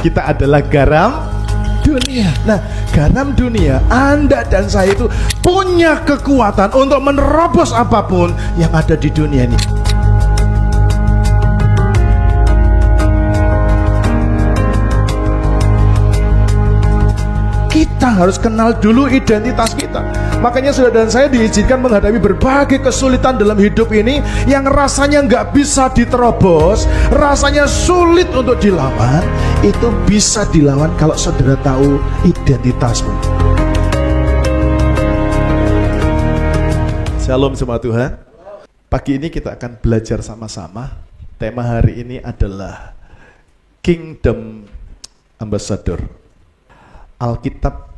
Kita adalah garam dunia. Nah, garam dunia, Anda dan saya itu punya kekuatan untuk menerobos apapun yang ada di dunia ini. Kita harus kenal dulu identitas kita. Makanya saudara dan saya diizinkan menghadapi berbagai kesulitan dalam hidup ini yang rasanya nggak bisa diterobos, rasanya sulit untuk dilawan. Itu bisa dilawan kalau saudara tahu identitasmu. Shalom semua Tuhan. Pagi ini kita akan belajar sama-sama. Tema hari ini adalah Kingdom Ambassador. Alkitab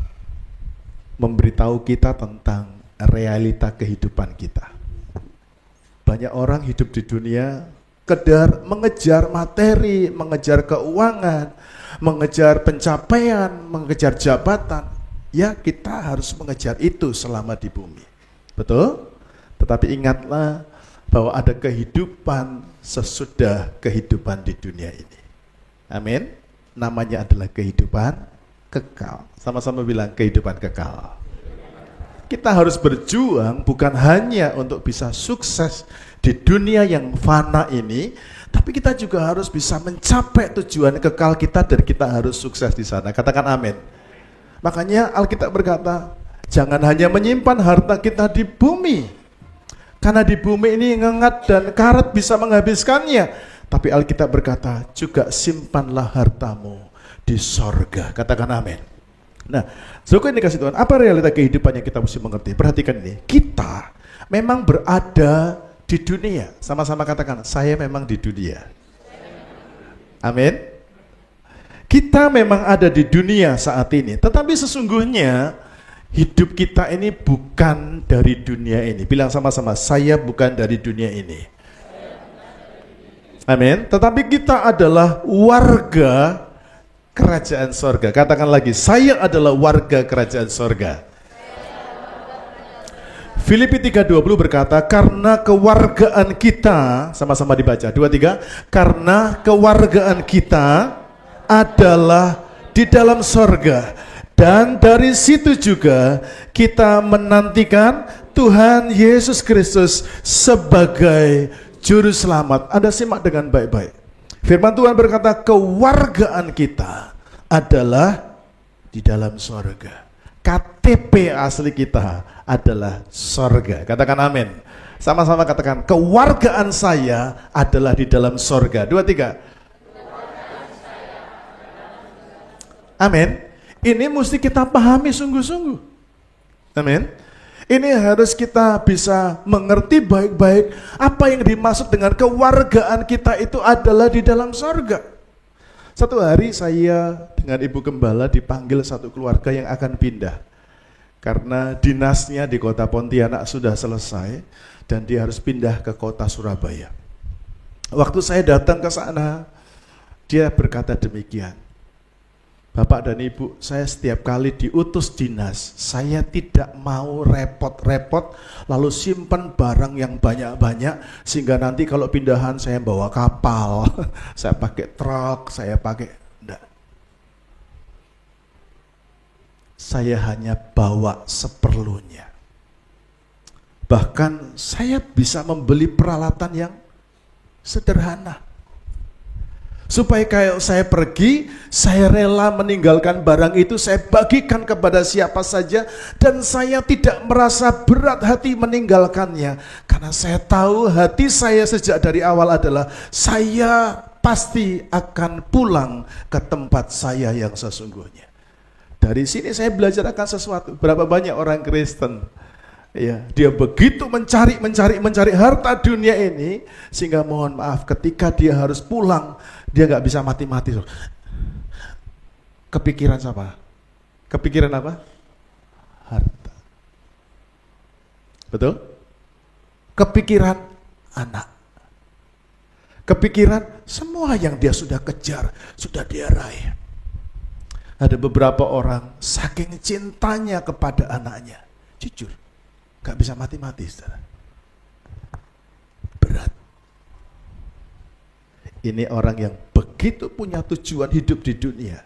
memberitahu kita tentang realita kehidupan kita. Banyak orang hidup di dunia kedar mengejar materi, mengejar keuangan, mengejar pencapaian, mengejar jabatan. Ya, kita harus mengejar itu selama di bumi. Betul? Tetapi ingatlah bahwa ada kehidupan sesudah kehidupan di dunia ini. Amin. Namanya adalah kehidupan kekal. Sama-sama bilang kehidupan kekal. Kita harus berjuang bukan hanya untuk bisa sukses di dunia yang fana ini, tapi kita juga harus bisa mencapai tujuan kekal kita dan kita harus sukses di sana. Katakan amin. Makanya Alkitab berkata, jangan hanya menyimpan harta kita di bumi, karena di bumi ini ngengat dan karat bisa menghabiskannya. Tapi Alkitab berkata, juga simpanlah hartamu di sorga. Katakan amin. Nah, suku ini kasih Tuhan, apa realita kehidupan yang kita mesti mengerti? Perhatikan ini, kita memang berada di dunia. Sama-sama katakan, saya memang di dunia. Amin. Kita memang ada di dunia saat ini, tetapi sesungguhnya hidup kita ini bukan dari dunia ini. Bilang sama-sama, saya bukan dari dunia ini. Amin. Tetapi kita adalah warga kerajaan sorga. Katakan lagi, saya adalah warga kerajaan sorga. Filipi 3:20 berkata, karena kewargaan kita, sama-sama dibaca, 2-3, karena kewargaan kita adalah di dalam sorga, dan dari situ juga kita menantikan Tuhan Yesus Kristus sebagai Juru Selamat. Anda simak dengan baik-baik. Firman Tuhan berkata, kewargaan kita adalah di dalam sorga. KTP asli kita adalah sorga. Katakan amin. Sama-sama katakan, kewargaan saya adalah di dalam sorga. 2-3. Amin. Ini mesti kita pahami sungguh-sungguh. Amin. Ini harus kita bisa mengerti baik-baik apa yang dimaksud dengan kewargaan kita itu adalah di dalam sorga. Satu hari saya dengan Ibu Gembala dipanggil satu keluarga yang akan pindah. Karena dinasnya di kota Pontianak sudah selesai dan dia harus pindah ke kota Surabaya. Waktu saya datang ke sana, dia berkata demikian. Bapak dan Ibu, saya setiap kali diutus dinas, saya tidak mau repot-repot lalu simpan barang yang banyak-banyak sehingga nanti kalau pindahan saya bawa kapal, saya pakai truk, saya pakai enggak. Saya hanya bawa seperlunya. Bahkan saya bisa membeli peralatan yang sederhana. Supaya kalau saya pergi, saya rela meninggalkan barang itu, saya bagikan kepada siapa saja, dan saya tidak merasa berat hati meninggalkannya. Karena saya tahu hati saya sejak dari awal adalah, saya pasti akan pulang ke tempat saya yang sesungguhnya. Dari sini saya belajar akan sesuatu. Berapa banyak orang Kristen, ya, dia begitu mencari harta dunia ini, sehingga mohon maaf, ketika dia harus pulang, dia nggak bisa mati-mati. Kepikiran siapa? Kepikiran apa? Harta. Betul? Kepikiran anak. Kepikiran semua yang dia sudah kejar, sudah dia raih. Ada beberapa orang saking cintanya kepada anaknya, jujur, gak bisa mati-mati, saudara. Berat. Ini orang yang begitu begitu punya tujuan hidup di dunia,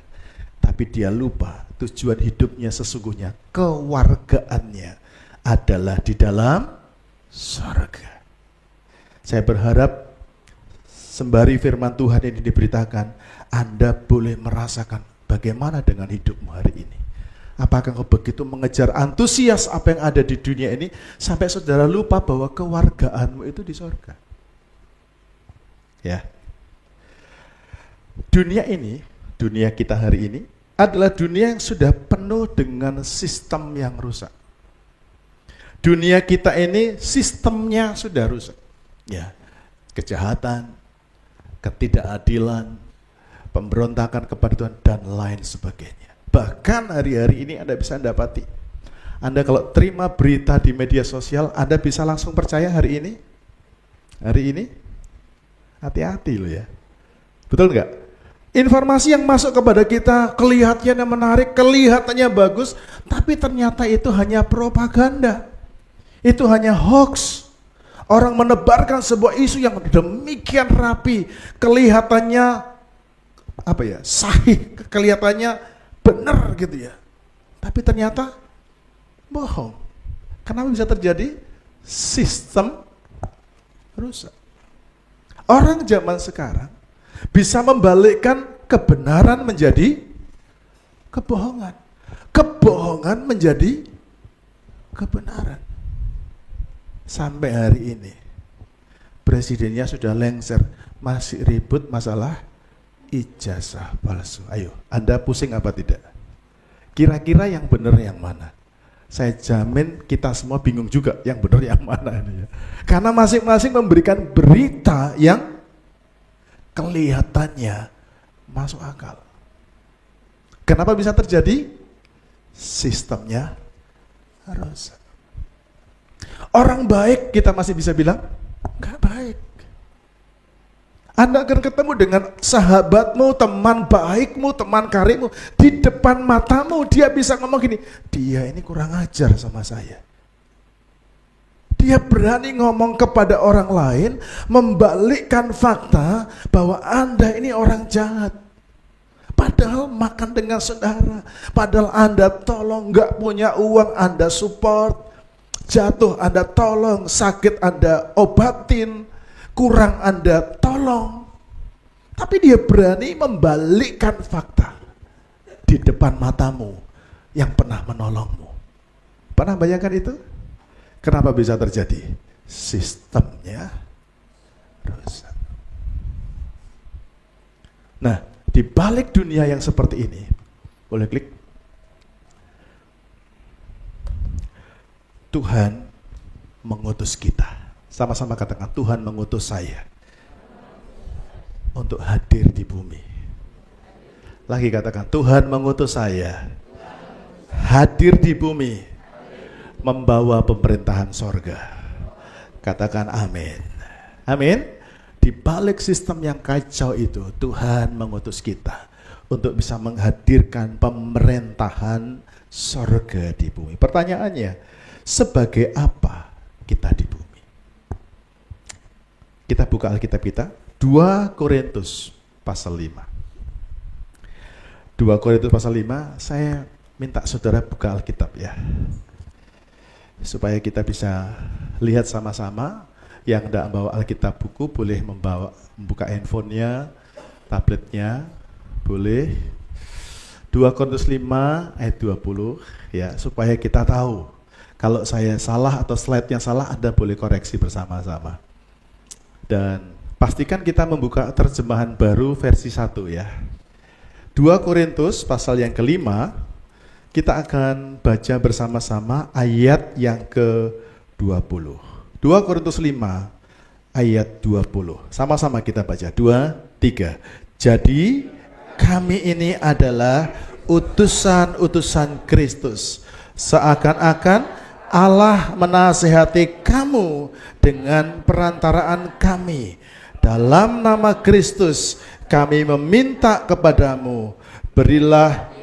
tapi dia lupa tujuan hidupnya sesungguhnya, kewargaannya adalah di dalam surga. Saya berharap sembari firman Tuhan ini diberitakan, Anda boleh merasakan bagaimana dengan hidupmu hari ini. Apakah kau begitu mengejar antusias apa yang ada di dunia ini sampai saudara lupa bahwa kewargaanmu itu di surga? Ya. Dunia ini, dunia kita hari ini adalah dunia yang sudah penuh dengan sistem yang rusak. Dunia kita ini sistemnya sudah rusak. Ya. Kejahatan, ketidakadilan, pemberontakan kepada Tuhan dan lain sebagainya. Bahkan hari-hari ini Anda bisa dapati, Anda kalau terima berita di media sosial, Anda bisa langsung percaya hari ini? Hari ini? Hati-hati loh ya. Betul nggak? Informasi yang masuk kepada kita kelihatannya menarik, kelihatannya bagus, tapi ternyata itu hanya propaganda. Itu hanya hoax. Orang menebarkan sebuah isu yang demikian rapi, kelihatannya sahih, kelihatannya benar gitu ya. Tapi ternyata bohong. Kenapa bisa terjadi? Sistem rusak. Orang zaman sekarang bisa membalikkan kebenaran menjadi kebohongan. Kebohongan menjadi kebenaran. Sampai hari ini presidennya sudah lengser, masih ribut masalah ijazah palsu. Ayo, Anda pusing apa tidak? Kira-kira yang benar yang mana? Saya jamin kita semua bingung juga yang benar yang mana ini ya. Karena masing-masing memberikan berita yang kelihatannya masuk akal. Kenapa bisa terjadi? Sistemnya rusak. Orang baik kita masih bisa bilang enggak baik. Anda akan ketemu dengan sahabatmu, teman baikmu, teman karibmu, di depan matamu dia bisa ngomong gini, dia ini kurang ajar sama saya. Dia berani ngomong kepada orang lain, membalikkan fakta bahwa Anda ini orang jahat. Padahal makan dengan saudara, padahal Anda tolong, nggak punya uang Anda support, jatuh Anda tolong, sakit Anda obatin, kurang Anda tolong. Tapi dia berani membalikkan fakta di depan matamu yang pernah menolongmu. Pernah bayangkan itu? Kenapa bisa terjadi? Sistemnya rusak. Nah, di balik dunia yang seperti ini, boleh klik. Tuhan mengutus kita. Sama-sama katakan, Tuhan mengutus saya untuk hadir di bumi. Lagi katakan, Tuhan mengutus saya hadir di bumi, membawa pemerintahan sorga. Katakan amin. Amin. Di balik sistem yang kacau itu, Tuhan mengutus kita untuk bisa menghadirkan pemerintahan sorga di bumi. Pertanyaannya, sebagai apa kita di bumi? Kita buka Alkitab kita, 2 Korintus pasal 5. 2 Korintus pasal 5, saya minta saudara buka Alkitab ya. Supaya kita bisa lihat sama-sama. Yang tidak bawa Alkitab buku boleh membuka handphonenya, tabletnya, boleh. 2 Korintus 5 ayat 20 ya, supaya kita tahu. Kalau saya salah atau slide-nya salah, Anda boleh koreksi bersama-sama. Dan pastikan kita membuka terjemahan baru versi 1 ya. 2 Korintus pasal yang kelima, kita akan baca bersama-sama ayat yang ke-20. 2 Korintus 5 ayat 20. Sama-sama kita baca. 2, 3. Jadi kami ini adalah utusan-utusan Kristus. Seakan-akan Allah menasihati kamu dengan perantaraan kami. Dalam nama Kristus kami meminta kepadamu, berilah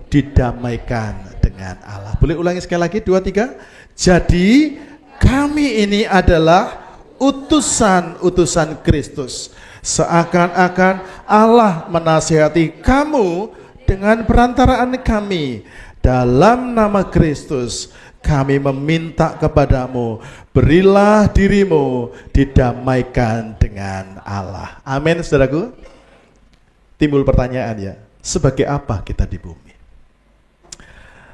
didamaikan dengan Allah. Boleh ulangi sekali lagi, 2, 3. Jadi kami ini adalah utusan-utusan Kristus. Seakan-akan Allah menasihati kamu dengan perantaraan kami. Dalam nama Kristus kami meminta kepadamu, berilah dirimu didamaikan dengan Allah. Amin, saudaraku. Timbul pertanyaan ya, sebagai apa kita di bumi?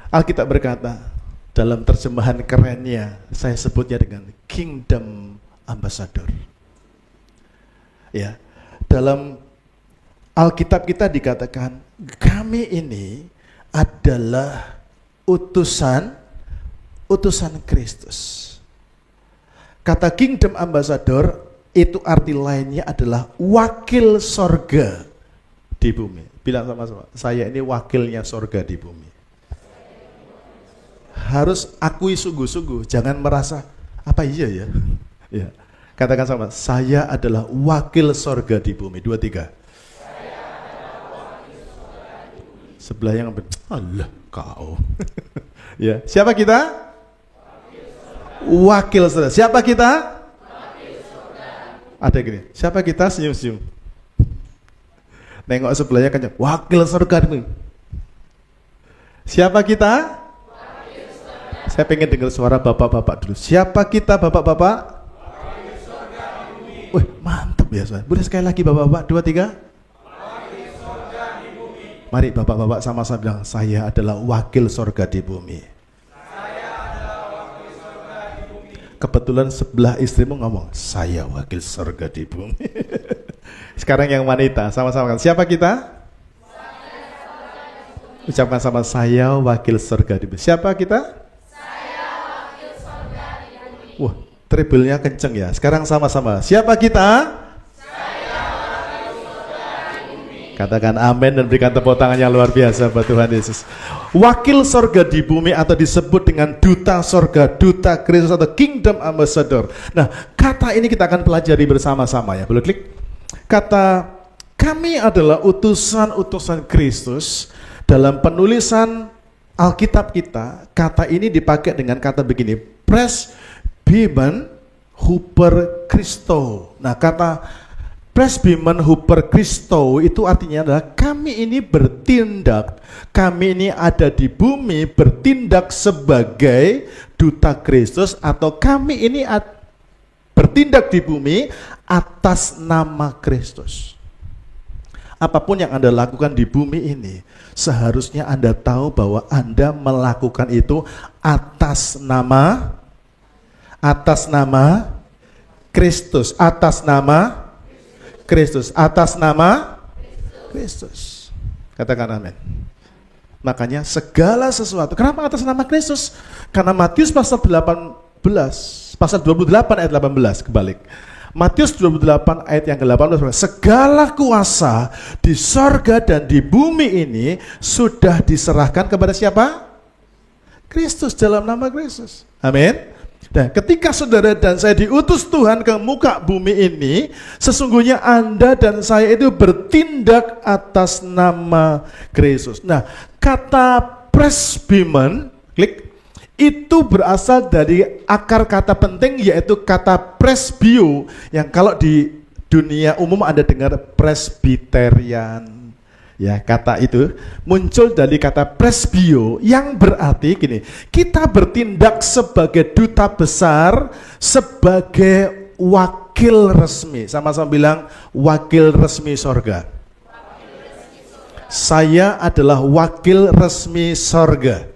Alkitab berkata, dalam terjemahan kerennya, saya sebutnya dengan Kingdom Ambassador. Ya, dalam Alkitab kita dikatakan, kami ini adalah utusan Kristus. Kata Kingdom Ambassador itu arti lainnya adalah wakil sorga di bumi. Bilang sama-sama, saya ini wakilnya sorga di bumi. Harus akui sungguh-sungguh, jangan merasa apa iya ya. Ya. Katakan sama, saya adalah wakil sorga di bumi. 2, 3. Sebelah yang Allah kau. Ya, siapa kita? Wakil sorga. Siapa kita? Wakil sorga. Ada gini, siapa kita? Senyum-senyum. Nengok sebelahnya kan, wakil sorga. Siapa kita? Wakil sorga. Saya pengen dengar suara bapak-bapak dulu. Siapa kita, bapak-bapak? Wakil sorga di bumi. Wih, mantap ya, Sobat. Boleh sekali lagi bapak-bapak, 2, 3. Mari bapak-bapak sama-sama bilang, saya adalah wakil sorga di bumi. Saya adalah wakil sorga di bumi. Kebetulan sebelah istrimu ngomong, saya wakil sorga di bumi. Sekarang yang wanita, sama-sama kan, siapa kita? Ucapkan sama, saya wakil sorga di bumi. Siapa kita? Saya wakil sorga di bumi. Wah, treble-nya kenceng ya. Sekarang sama-sama, siapa kita? Katakan amin dan berikan tepuk tangan yang luar biasa buat Tuhan Yesus. Wakil sorga di bumi atau disebut dengan duta sorga, duta Kristus atau Kingdom Ambassador. Nah, kata ini kita akan pelajari bersama-sama ya. Boleh klik? Kata kami adalah utusan-utusan Kristus. Dalam penulisan Alkitab kita, kata ini dipakai dengan kata begini, presbymen huper Christo. Nah, kata presbymen huper Christo itu artinya adalah kami ini bertindak, kami ini ada di bumi bertindak sebagai duta Kristus, atau kami ini bertindak di bumi atas nama Kristus. Apapun yang Anda lakukan di bumi ini, seharusnya Anda tahu bahwa Anda melakukan itu atas nama Kristus, atas nama Kristus, atas nama Kristus. Katakan amin. Makanya segala sesuatu, kenapa atas nama Kristus? Karena Matius pasal 28 ayat 18, kebalik. Matius 28 ayat yang ke-18, segala kuasa di sorga dan di bumi ini sudah diserahkan kepada siapa? Kristus, dalam nama Kristus. Amin. Nah, ketika saudara dan saya diutus Tuhan ke muka bumi ini, sesungguhnya Anda dan saya itu bertindak atas nama Kristus. Nah, kata presbymen, klik, itu berasal dari akar kata penting yaitu kata presbyo, yang kalau di dunia umum Anda dengar presbyterian. Ya, kata itu muncul dari kata presbyo yang berarti gini, kita bertindak sebagai duta besar, sebagai wakil resmi. Sama-sama bilang, wakil resmi sorga. Saya adalah wakil resmi sorga.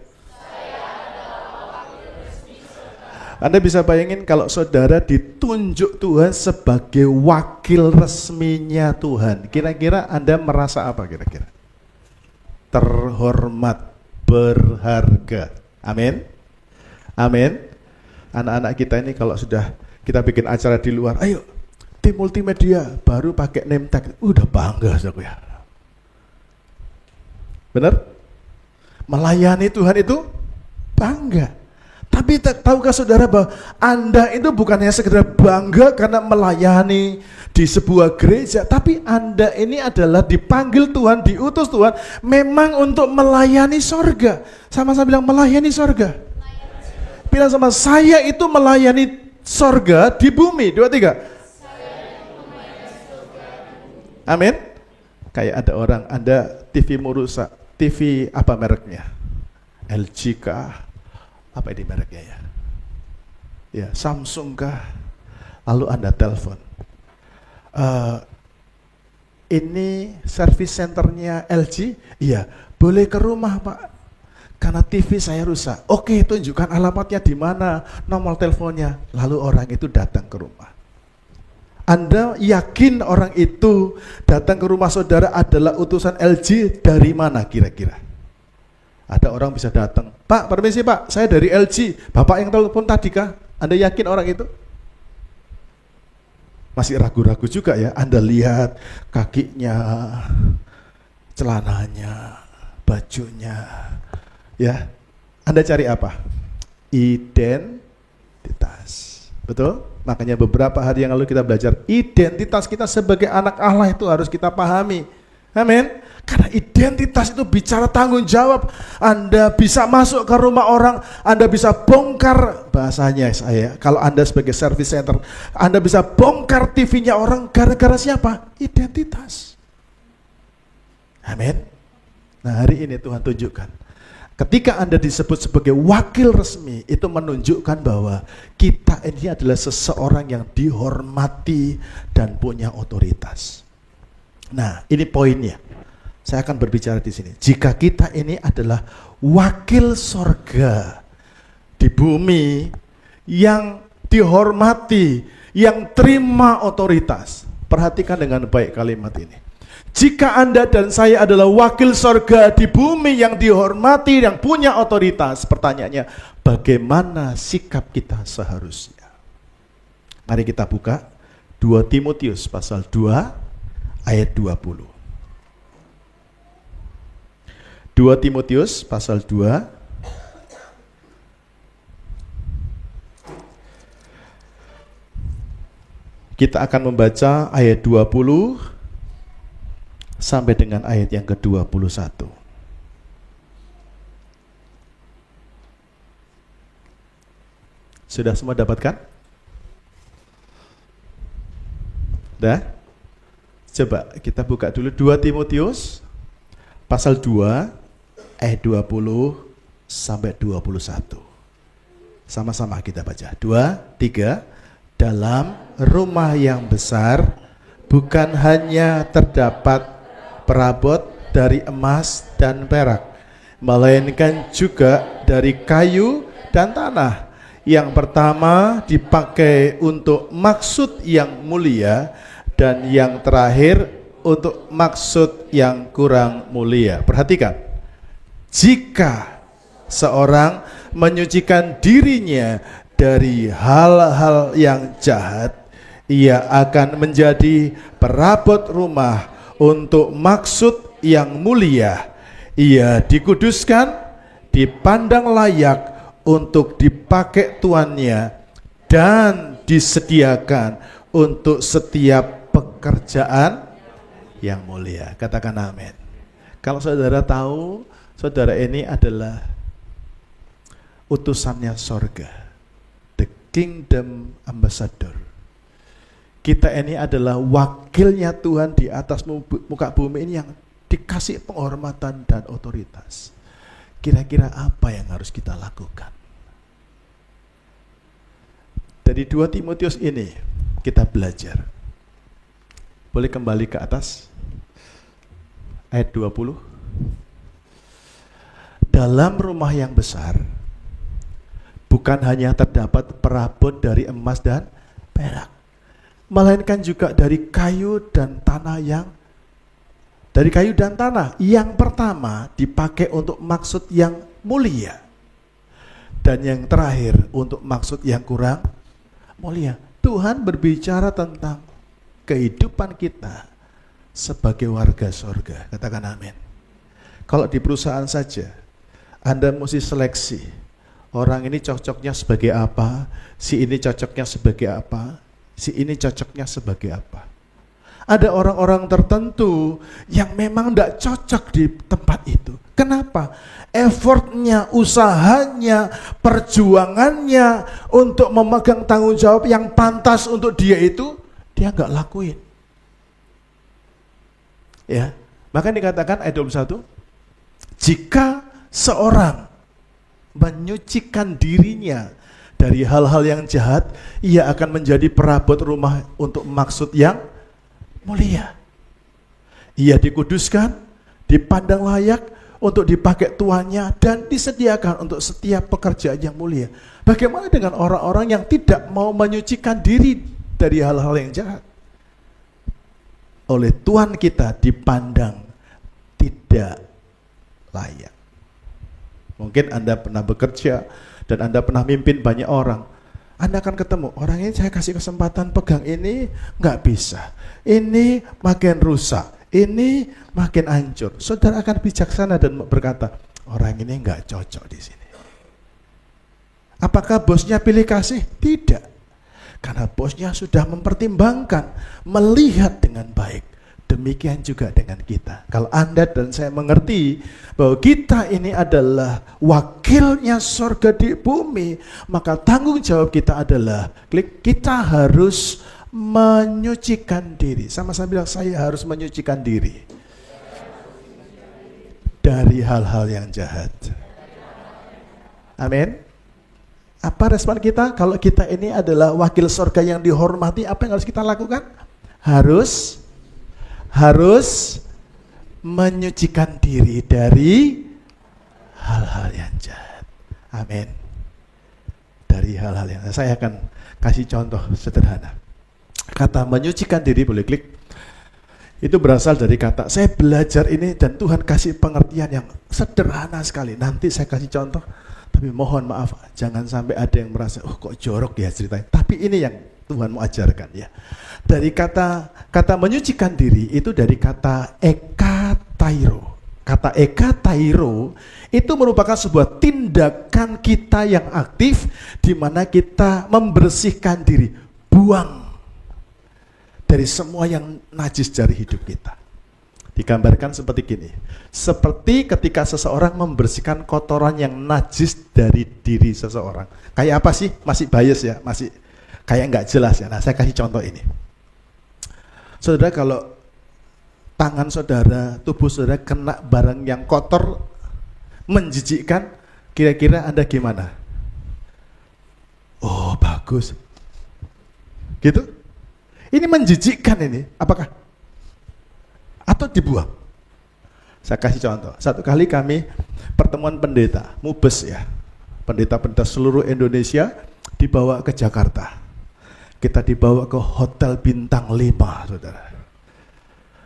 Anda bisa bayangin kalau saudara ditunjuk Tuhan sebagai wakil resminya Tuhan. Kira-kira Anda merasa apa kira-kira? Terhormat, berharga. Amin. Amin. Anak-anak kita ini kalau sudah kita bikin acara di luar, ayo tim multimedia baru pakai name tag, udah bangga saudara ya. Benar? Melayani Tuhan itu bangga. Tapi tahukah saudara bahwa Anda itu bukan hanya sekedar bangga karena melayani di sebuah gereja, tapi Anda ini adalah dipanggil Tuhan, diutus Tuhan memang untuk melayani sorga. Sama-sama bilang melayani sorga. Bilang sama, saya itu melayani sorga di bumi. 2, 3. Amin. Kayak ada orang, Anda TV-mu rusak. TV apa mereknya? LG kah? Apa ini mereknya ya? Ya, Samsung kah? Lalu Anda telepon. Ini service centernya LG? Iya, boleh ke rumah Pak, karena TV saya rusak. Oke, tunjukkan alamatnya di mana, nomor teleponnya. Lalu orang itu datang ke rumah. Anda yakin orang itu datang ke rumah saudara adalah utusan LG dari mana kira-kira? Ada orang bisa datang, Pak, permisi Pak, saya dari LG. Bapak yang telepon tadi kah? Anda yakin orang itu? Masih ragu-ragu juga ya. Anda lihat kakinya, celananya, bajunya, ya. Anda cari apa? Identitas. Betul? Makanya beberapa hari yang lalu kita belajar identitas kita sebagai anak Allah itu harus kita pahami. Amin. Karena identitas itu bicara tanggung jawab. Anda bisa masuk ke rumah orang, Anda bisa bongkar, bahasanya saya, kalau Anda sebagai service center, Anda bisa bongkar TV-nya orang gara-gara siapa? Identitas. Amin. Nah, hari ini Tuhan tunjukkan, ketika Anda disebut sebagai wakil resmi, itu menunjukkan bahwa kita ini adalah seseorang yang dihormati dan punya otoritas. Nah, ini poinnya. Saya akan berbicara di sini. Jika kita ini adalah wakil sorga di bumi yang dihormati, yang terima otoritas. Perhatikan dengan baik kalimat ini. Jika Anda dan saya adalah wakil sorga di bumi yang dihormati, yang punya otoritas, pertanyaannya, bagaimana sikap kita seharusnya? Mari kita buka 2 Timotius pasal 2 ayat 20. 2 Timotius pasal 2 kita akan membaca ayat 20 sampai dengan ayat yang ke-21. Sudah semua dapatkan? Sudah? Coba kita buka dulu 2 Timotius pasal 2 ayat 20 sampai 21. Sama-sama kita baca. 2, 3. Dalam rumah yang besar bukan hanya terdapat perabot dari emas dan perak, melainkan juga dari kayu dan tanah. Yang pertama dipakai untuk maksud yang mulia, dan yang terakhir untuk maksud yang kurang mulia. Perhatikan. Jika seorang menyucikan dirinya dari hal-hal yang jahat, ia akan menjadi perabot rumah untuk maksud yang mulia. Ia dikuduskan, dipandang layak untuk dipakai tuannya, dan disediakan untuk setiap pekerjaan yang mulia. Katakan amin. Kalau saudara tahu, saudara ini adalah utusannya sorga, the kingdom ambassador. Kita ini adalah wakilnya Tuhan di atas muka bumi ini yang dikasih penghormatan dan otoritas. Kira-kira apa yang harus kita lakukan? Dari 2 Timotius ini kita belajar. Boleh kembali ke atas ayat 20. Dalam rumah yang besar bukan hanya terdapat perabot dari emas dan perak, melainkan juga dari kayu dan tanah yang pertama dipakai untuk maksud yang mulia, dan yang terakhir untuk maksud yang kurang mulia. Tuhan berbicara tentang kehidupan kita sebagai warga sorga. Katakan amin. Kalau di perusahaan saja, Anda mesti seleksi. Orang ini cocoknya sebagai apa, si ini cocoknya sebagai apa, si ini cocoknya sebagai apa. Ada orang-orang tertentu yang memang tidak cocok di tempat itu. Kenapa? Effortnya, usahanya, perjuangannya untuk memegang tanggung jawab yang pantas untuk dia itu, dia nggak lakuin. Ya, maka dikatakan ayat 21, jika seorang menyucikan dirinya dari hal-hal yang jahat, ia akan menjadi perabot rumah untuk maksud yang mulia. Ia dikuduskan, dipandang layak untuk dipakai tuannya, dan disediakan untuk setiap pekerjaan yang mulia. Bagaimana dengan orang-orang yang tidak mau menyucikan diri dari hal-hal yang jahat? Oleh Tuhan kita dipandang tidak layak. Mungkin Anda pernah bekerja dan Anda pernah mimpin banyak orang. Anda akan ketemu, orang ini saya kasih kesempatan pegang ini, nggak bisa. Ini makin rusak, ini makin hancur. Saudara akan bijaksana dan berkata, orang ini nggak cocok di sini. Apakah bosnya pilih kasih? Tidak. Karena bosnya sudah mempertimbangkan, melihat dengan baik. Demikian juga dengan kita. Kalau Anda dan saya mengerti bahwa kita ini adalah wakilnya surga di bumi, maka tanggung jawab kita adalah kita harus menyucikan diri. Sama-sama bilang, saya harus menyucikan diri dari hal-hal yang jahat. Amin. Apa respon kita? Kalau kita ini adalah wakil surga yang dihormati, apa yang harus kita lakukan? Harus menyucikan diri dari hal-hal yang jahat. Amin. Dari hal-hal yang jahat. Saya akan kasih contoh sederhana. Kata menyucikan diri, boleh klik. Itu berasal dari kata, saya belajar ini dan Tuhan kasih pengertian yang sederhana sekali. Nanti saya kasih contoh, tapi mohon maaf, jangan sampai ada yang merasa, oh kok jorok ya ceritanya. Tapi ini yang Tuhan mau ajarkan ya. Dari kata menyucikan diri itu dari kata ekatairo. Kata ekatairo itu merupakan sebuah tindakan kita yang aktif di mana kita membersihkan diri, buang dari semua yang najis dari hidup kita. Digambarkan seperti gini. Seperti ketika seseorang membersihkan kotoran yang najis dari diri seseorang. Kayak apa sih? Masih bias ya, masih kayak nggak jelas ya. Nah, saya kasih contoh ini. Saudara, kalau tangan saudara, tubuh saudara kena barang yang kotor, menjijikkan, kira-kira Anda gimana? Oh, bagus. Gitu? Ini menjijikkan ini, apakah? Atau dibuang? Saya kasih contoh. Satu kali kami pertemuan pendeta, mubes ya. Pendeta-pendeta seluruh Indonesia dibawa ke Jakarta. Kita dibawa ke hotel bintang 5, saudara.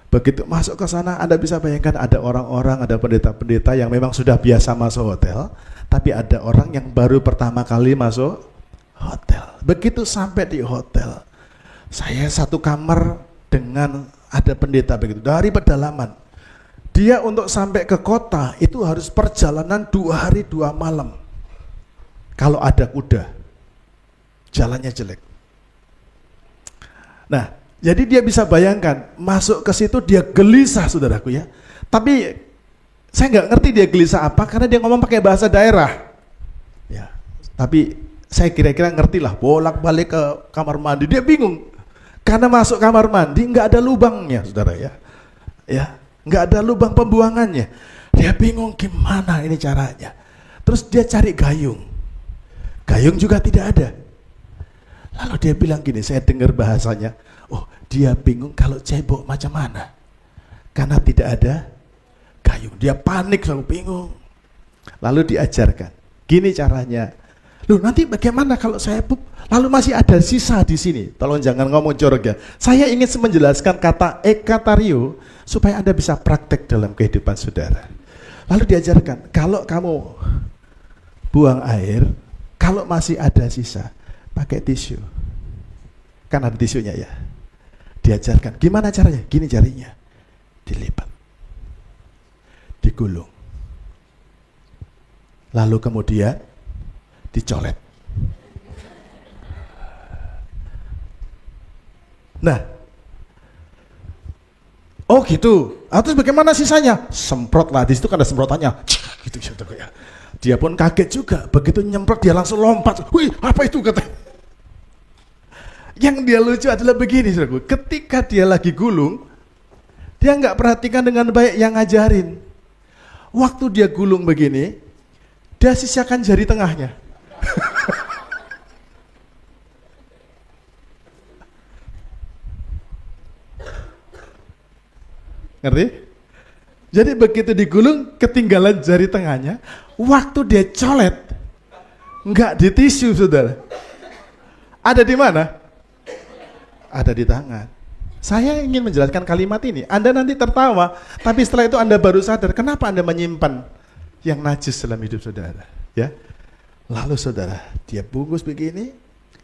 Begitu masuk ke sana, Anda bisa bayangkan ada orang-orang, ada pendeta-pendeta yang memang sudah biasa masuk hotel, tapi ada orang yang baru pertama kali masuk hotel. Begitu sampai di hotel, saya satu kamar dengan ada pendeta begitu, dari pedalaman. Dia untuk sampai ke kota, itu harus perjalanan 2 hari 2 malam. Kalau ada kuda, jalannya jelek. Nah, jadi dia bisa bayangkan, masuk ke situ dia gelisah, saudaraku ya. Tapi saya nggak ngerti dia gelisah apa, karena dia ngomong pakai bahasa daerah. Ya, tapi saya kira-kira ngerti lah, bolak-balik ke kamar mandi, dia bingung. Karena masuk kamar mandi nggak ada lubangnya, saudara ya. Ya, nggak ada lubang pembuangannya. Dia bingung gimana ini caranya. Terus dia cari gayung. Gayung juga tidak ada. Lalu dia bilang gini, saya dengar bahasanya, oh dia bingung kalau cebok macam mana. Karena tidak ada gayung. Dia panik, selalu bingung. Lalu diajarkan, gini caranya. Loh nanti bagaimana kalau saya pup? Lalu masih ada sisa di sini. Tolong jangan ngomong jorok ya. Saya ingin menjelaskan kata ekatario supaya Anda bisa praktek dalam kehidupan saudara. Lalu diajarkan, kalau kamu buang air, kalau masih ada sisa, pakai tisu. Kan ada tisunya ya. Diajarkan, gimana caranya? Gini jarinya. Dilipat. Digulung. Lalu kemudian dicolet. Nah, Oh gitu. Terus bagaimana sisanya? Semprot lah. Di situ kan ada semprotannya. Gitu ya. Dia pun kaget juga. Begitu nyemprot dia langsung lompat. Wih, apa itu katanya? Yang dia lucu adalah begini, saudaraku. Ketika dia lagi gulung, dia nggak perhatikan dengan baik yang ngajarin. Waktu dia gulung begini, dia sisakan jari tengahnya. Ngerti? Jadi begitu digulung, ketinggalan jari tengahnya. Waktu dia colet, nggak di tisu, saudara. Ada di mana? Ada di tangan. Saya ingin menjelaskan kalimat ini. Anda nanti tertawa, tapi setelah itu Anda baru sadar kenapa Anda menyimpan yang najis dalam hidup saudara. Ya. Lalu saudara, dia bungkus begini,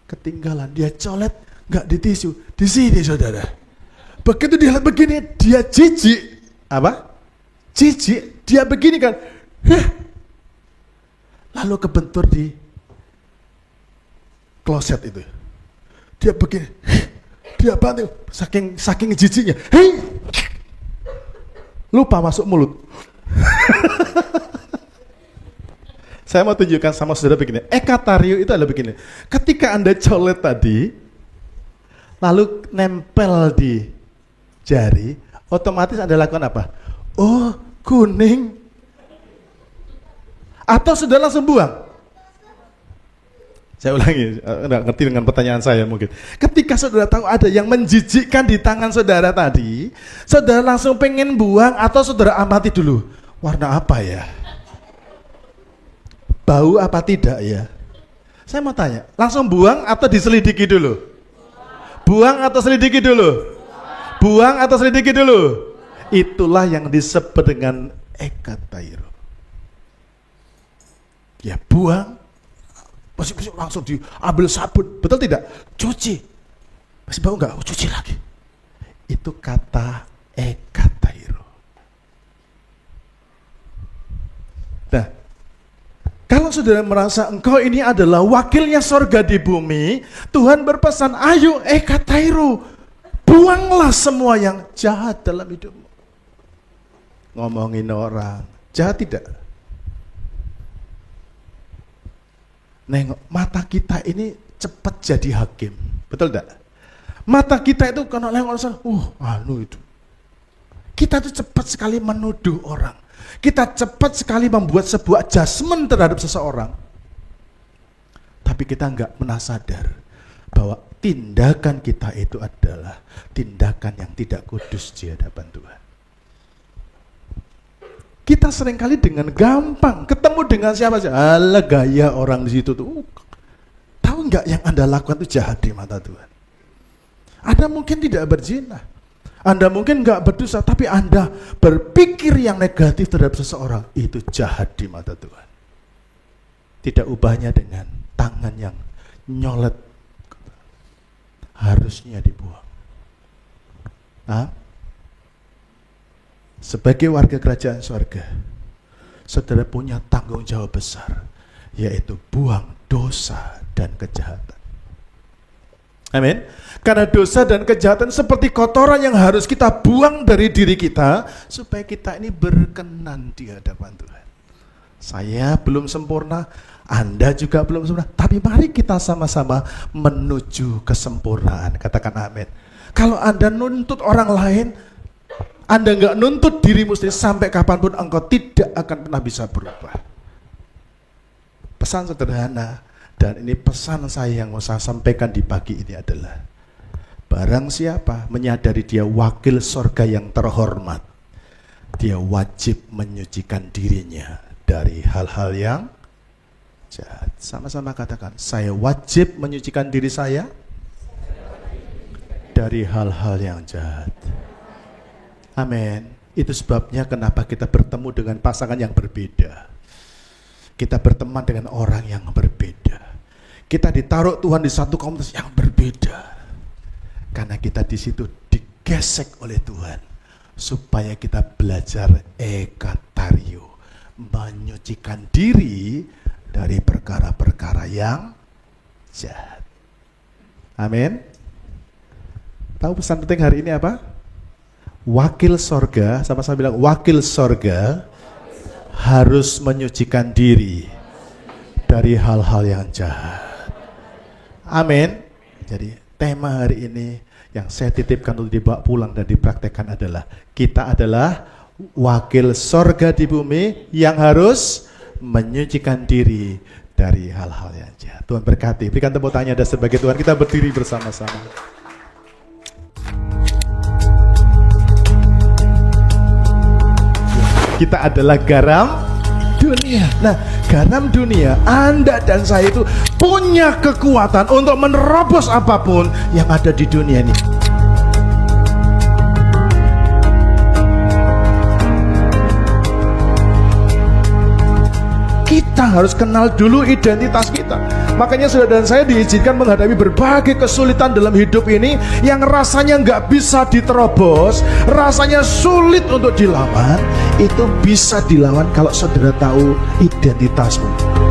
ketinggalan, dia colet, nggak di tisu, di sini saudara. Begitu dia lihat begini, dia jijik. Apa? Jijik, dia begini kan. Lalu kebentur di kloset itu. Dia begini. Dia banting, saking jijiknya. Hei! Lupa masuk mulut. Saya mau tunjukkan sama saudara begini. Ekatario itu adalah begini. Ketika Anda colet tadi, lalu nempel di jari, otomatis Anda lakukan apa? Oh, kuning. Atau sudah langsung buang? Saya ulangi, enggak ngerti dengan pertanyaan saya mungkin. Ketika saudara tahu ada yang menjijikkan di tangan saudara tadi, saudara langsung pengen buang atau saudara amati dulu, warna apa ya? Bau apa tidak ya? Saya mau tanya, langsung buang atau diselidiki dulu? Buang atau selidiki dulu? Buang atau selidiki dulu? Itulah yang disebut dengan ekatairo. Ya buang, masih langsung diambil sabun, betul tidak? Cuci, masih bau nggak? Oh, cuci lagi. Itu kata ekatairo. Nah, kalau saudara merasa engkau ini adalah wakilnya sorga di bumi, Tuhan berpesan, ayo ekatairo, buanglah semua yang jahat dalam hidupmu. Ngomongin orang, jahat tidak? Nengok, mata kita ini cepat jadi hakim, betul tidak? Mata kita itu kalau nengok orang, itu. Kita itu cepat sekali menuduh orang. Kita cepat sekali membuat sebuah adjustment terhadap seseorang. Tapi kita nggak pernah sadar bahwa tindakan kita itu adalah tindakan yang tidak kudus di hadapan Tuhan. Kita seringkali dengan gampang ketemu dengan siapa saja, ala gaya orang di situ tuh. Tahu nggak yang Anda lakukan itu jahat di mata Tuhan? Anda mungkin tidak berzina, Anda mungkin nggak berdosa, tapi Anda berpikir yang negatif terhadap seseorang, itu jahat di mata Tuhan. Tidak ubahnya dengan tangan yang nyolet, harusnya dibuang. Sebagai warga kerajaan surga, saudara punya tanggung jawab besar, yaitu buang dosa dan kejahatan. Amin. Karena dosa dan kejahatan seperti kotoran yang harus kita buang dari diri kita, supaya kita ini berkenan di hadapan Tuhan. Saya belum sempurna, Anda juga belum sempurna, tapi mari kita sama-sama menuju kesempurnaan. Katakan amin. Kalau Anda nuntut orang lain, Anda nggak nuntut dirimu sendiri, sampai kapanpun engkau tidak akan pernah bisa berubah. Pesan sederhana, dan ini pesan saya yang mau saya sampaikan di pagi ini adalah, barang siapa menyadari dia wakil sorga yang terhormat, dia wajib menyucikan dirinya dari hal-hal yang jahat. Sama-sama katakan, saya wajib menyucikan diri saya dari hal-hal yang jahat. Amin. Itu sebabnya kenapa kita bertemu dengan pasangan yang berbeda. Kita berteman dengan orang yang berbeda. Kita ditaruh Tuhan di satu komunitas yang berbeda. Karena kita di situ digesek oleh Tuhan, supaya kita belajar ekatario, menyucikan diri dari perkara-perkara yang jahat. Amin. Tahu pesan penting hari ini apa? wakil sorga, sama-sama bilang wakil sorga harus menyucikan diri dari hal-hal yang jahat. Amin. Jadi tema hari ini yang saya titipkan untuk dibawa pulang dan dipraktekkan adalah kita adalah wakil sorga di bumi yang harus menyucikan diri dari hal-hal yang jahat. Tuhan berkati. Berikan tepuk tangan dan sebagai Tuhan kita berdiri bersama-sama. Kita adalah garam dunia. Nah, garam dunia, Anda dan saya itu punya kekuatan untuk menerobos apapun yang ada di dunia ini. Kita harus kenal dulu identitas kita. Makanya saudara dan saya diizinkan menghadapi berbagai kesulitan dalam hidup ini yang rasanya nggak bisa diterobos, rasanya sulit untuk dilawan. Itu bisa dilawan kalau saudara tahu identitasmu.